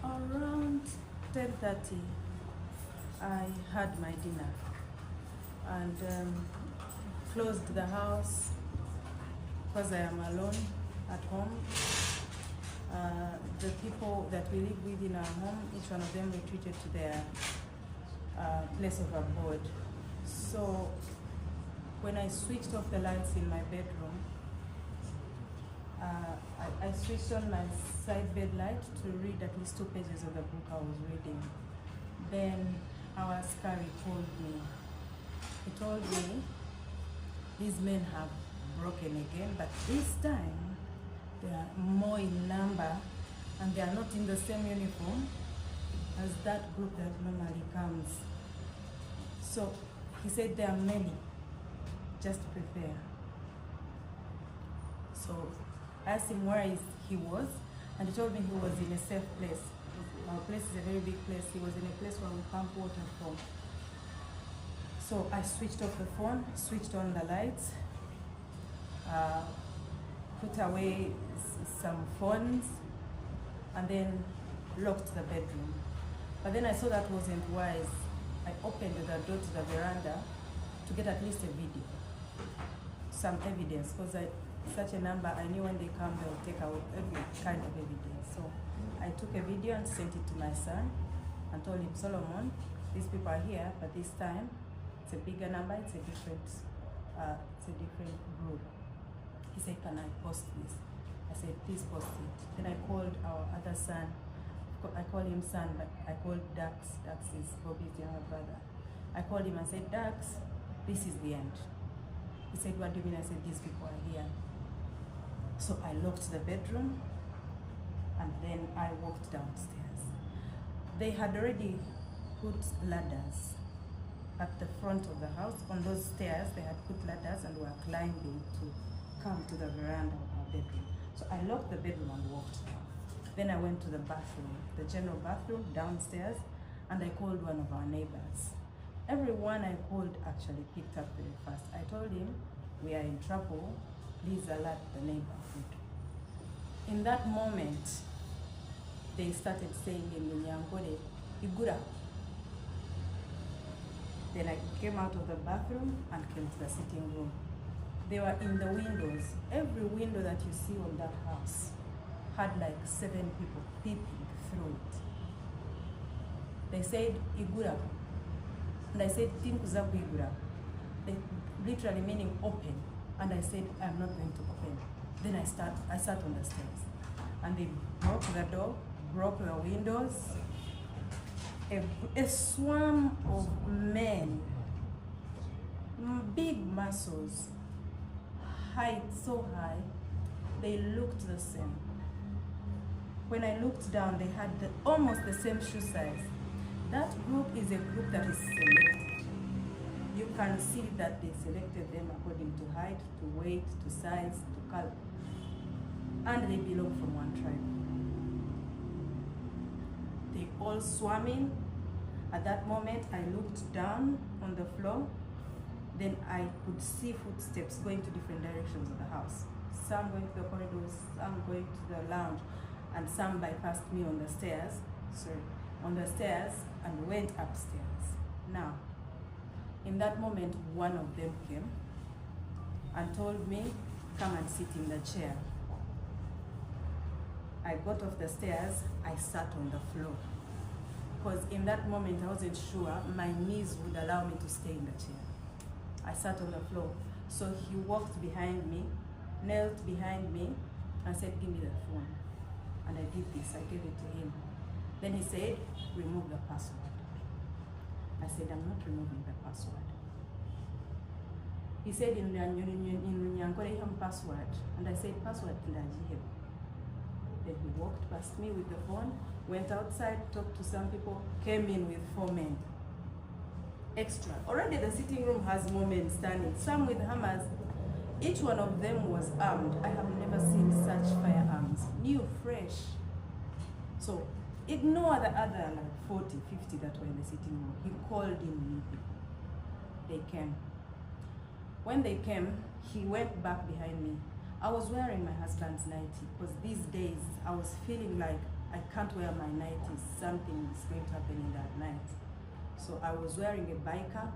Around 10:30, I had my dinner and closed the house because I am alone at home. The people that we live with in our home, each one of them retreated to their place of abode. So when I switched off the lights in my bedroom, I switched on my side bed light to read at least 2 pages of the book I was reading. Then our askari called me. He told me these men have broken again, but this time they are more in number and they are not in the same uniform as that group that normally comes. So he said there are many, just prepare. So I asked him where he was, and he told me he was in a safe place. Our place is a very big place. He was in a place where we pump water from. So I switched off the phone, switched on the lights, put away some phones, and then locked the bedroom. But then I saw that wasn't wise. I opened the door to the veranda to get at least a video, some evidence, because such a number, I knew when they come, they'll take out every kind of evidence. So I took a video and sent it to my son and told him, Solomon, these people are here, but this time it's a bigger number, it's a different group. He said, can I post this? I said, please post it. Then I called our other son. I call him son, but I called Dax. Dax is Bobby's younger brother. I called him and said, Dax, this is the end. He said, what do you mean? I said, these people are here. So I locked the bedroom and then I walked downstairs. They had already put ladders at the front of the house. On those stairs, they had put ladders and were climbing to come to the veranda of our bedroom. So I locked the bedroom and walked down. Then I went to the bathroom, the general bathroom downstairs, and I called one of our neighbors. Everyone I called actually picked up very fast. I told him, we are in trouble, please alert the neighborhood. In that moment, they started saying in Lunyangore, Igura. Then I came out of the bathroom and came to the sitting room. They were in the windows. Every window that you see on that house had like 7 people peeping through it. They said, Igura. And I said, Tinkuzabu Igura. They literally meaning open. And I said, I'm not going to open. Then I sat on the stairs. And they broke the door, broke the windows. A swarm of men, big muscles, height so high, they looked the same. When I looked down, they had almost the same shoe size. That group is a group that is selected. You can see that they selected them according to height, to weight, to size, to color. And they belong from one tribe. They all swam in. At that moment, I looked down on the floor. Then I could see footsteps going to different directions of the house. Some going to the corridors, some going to the lounge, and some bypassed me on the stairs, and went upstairs. Now, in that moment, one of them came and told me, come and sit in the chair. I got off the stairs, I sat on the floor. Because in that moment, I wasn't sure my knees would allow me to stay in the chair. I sat on the floor. So he walked behind me, knelt behind me, and said, give me the phone. And I did this, I gave it to him. Then he said, remove the password. I said, I'm not removing the password. He said, in Runyankore, password. And I said, password Kilaji. Then he walked past me with the phone, went outside, talked to some people, came in with 4 men. Extra. Already the sitting room has more men standing, some with hammers. Each one of them was armed. I have never seen such firearms. New, fresh. So ignore the other like 40, 50 that were in the sitting room. He called in new people. They came. When they came, he went back behind me. I was wearing my husband's nightie because these days I was feeling like I can't wear my nighties. Something is going to happen in that night. So I was wearing a biker,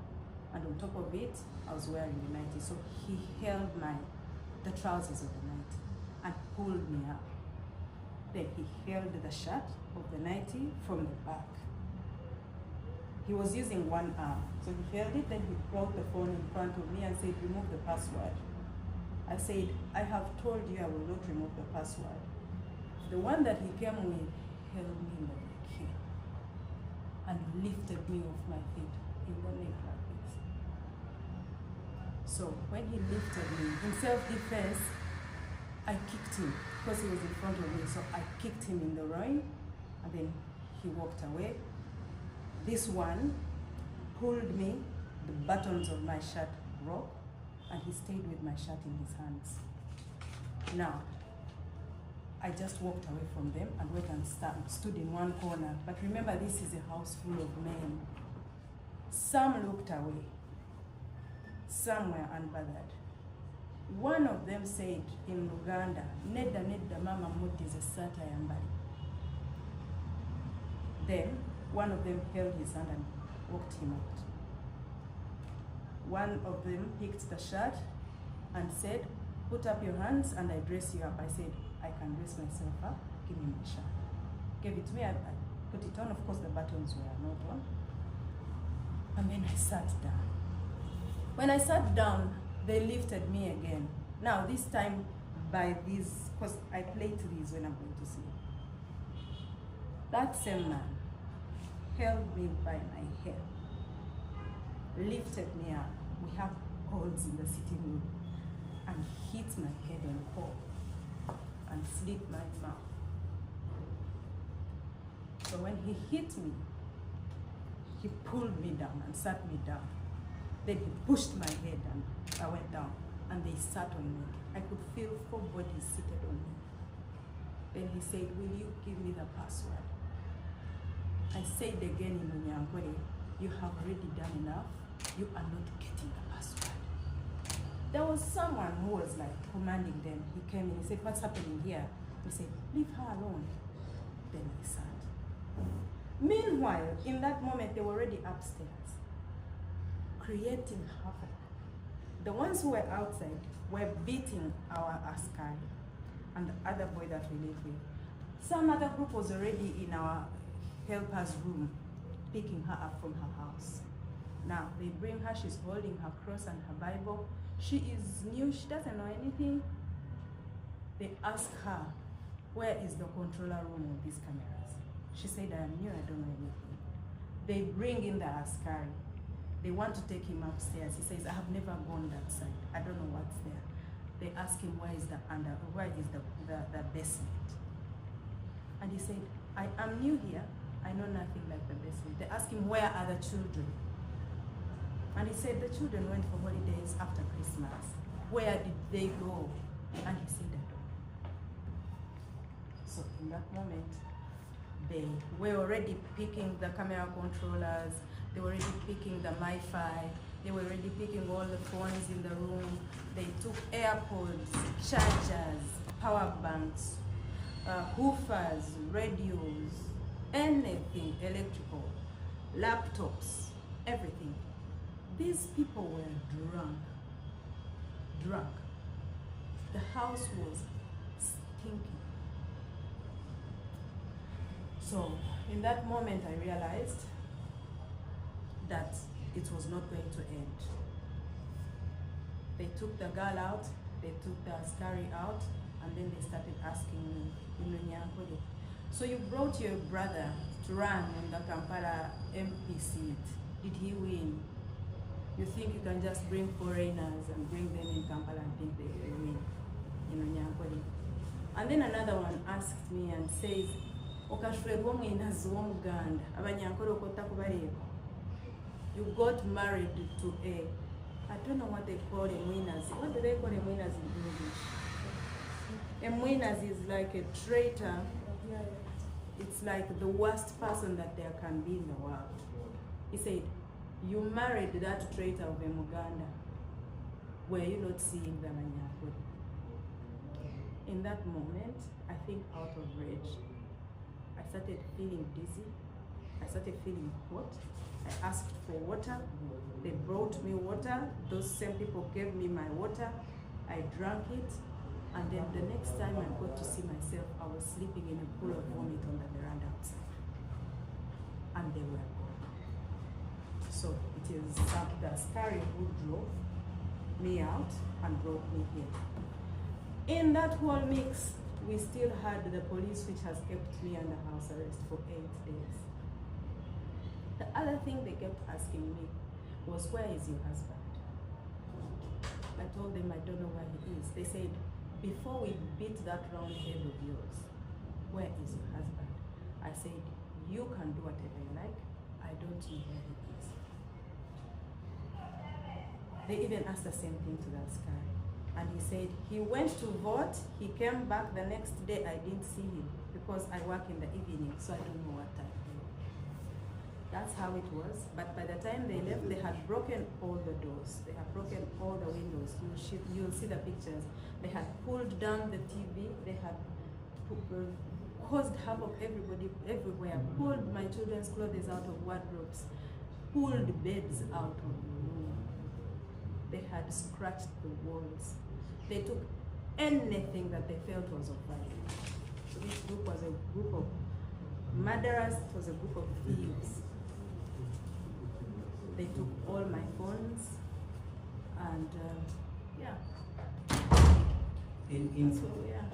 and on top of it, I was wearing the nightie. So he held the trousers of the nightie and pulled me up. Then he held the shirt of the nightie from the back. He was using one arm. So he held it, then he brought the phone in front of me and said, remove the password. I said, I have told you I will not remove the password. The one that he came with held me in the neck here and lifted me off my feet in the neck like this. So when he lifted me, in self-defense, I kicked him because he was in front of me. So I kicked him in the groin, and then he walked away. This one pulled me, the buttons of my shirt broke, and he stayed with my shirt in his hands. Now, I just walked away from them and went and stood in one corner. But remember, this is a house full of men. Some looked away. Some were unbothered. One of them said in Luganda, Nedda nedda mama muddize sata yambali. Then one of them held his hand and walked him out. One of them picked the shirt and said, put up your hands and I dress you up. I said, I can dress myself up, give me my shirt. Gave it to me, I put it on. Of course the buttons were not on. And then I sat down. When I sat down, they lifted me again. Now this time by these, because I play to these when I'm going to sleep. That same man held me by my hair, lifted me up. We have holes in the sitting room, and hit my head on the pole and slit my mouth. So when he hit me, he pulled me down and sat me down. Then he pushed my head and I went down, and they sat on me. I could feel 4 bodies seated on me. Then he said, will you give me the password? I said again in Unyankore, you have already done enough. You are not getting the password. There was someone who was like commanding them. He came in, he said, what's happening here? He said, leave her alone. Then I sat. Meanwhile, in that moment, they were already upstairs, creating havoc. The ones who were outside were beating our askari and the other boy that we live with. Some other group was already in our helper's room, picking her up from her house. Now, they bring her, she's holding her cross and her Bible. She is new, she doesn't know anything. They ask her, where is the controller room of these cameras? She said, I am new, I don't know anything. They bring in the askari. They want to take him upstairs. He says, I have never gone that side. I don't know what's there. They ask him, where is the basement? And he said, I am new here. I know nothing like the basement. They ask him, where are the children? And he said, the children went for holidays after Christmas. Where did they go? And he said, I don't know. So in that moment, they were already picking the camera controllers. They were already picking the MiFi. They were already picking all the phones in the room. They took AirPods, chargers, power banks, hoofers, radios, anything electrical, laptops, everything. These people were drunk. The house was stinking. So in that moment I realized that it was not going to end. They took the girl out, they took the askari out, and then they started asking me, so you brought your brother to run on the Kampala MP seat. Did he win? You think you can just bring foreigners and bring them in Kampala and think they will win in Onyankole? And then another one asked me and says, you got married to I don't know what they call a winners. What do they call a winners in English? A winners is like a traitor. It's like the worst person that there can be in the world. He said, you married that traitor of a Muganda. Were you not seeing them in your? In that moment, I think out of rage, I started feeling dizzy. I started feeling hot. I asked for water. They brought me water. Those same people gave me my water. I drank it. And then the next time I got to see myself, I was sleeping in a pool of vomit on the veranda outside. And they were gone. So it is the scary who drove me out and brought me here. In that whole mix, we still had the police, which has kept me under house arrest for 8 days. The other thing they kept asking me was, where is your husband? I told them I don't know where he is. They said, before we beat that round head of yours, where is your husband? I said, you can do whatever you like. I don't know where he is. They even asked the same thing to that guy. And he said, he went to vote, he came back the next day, I didn't see him because I work in the evening, so I don't know what time. That's how it was. But by the time they left, they had broken all the doors. They had broken all the windows. You'll see the pictures. They had pulled down the TV. They had caused havoc everybody everywhere. Pulled my children's clothes out of wardrobes. Pulled beds out of the room. They had scratched the walls. They took anything that they felt was of value. So this group was a group of murderers. It was a group of thieves. They took all my phones, and yeah. So yeah.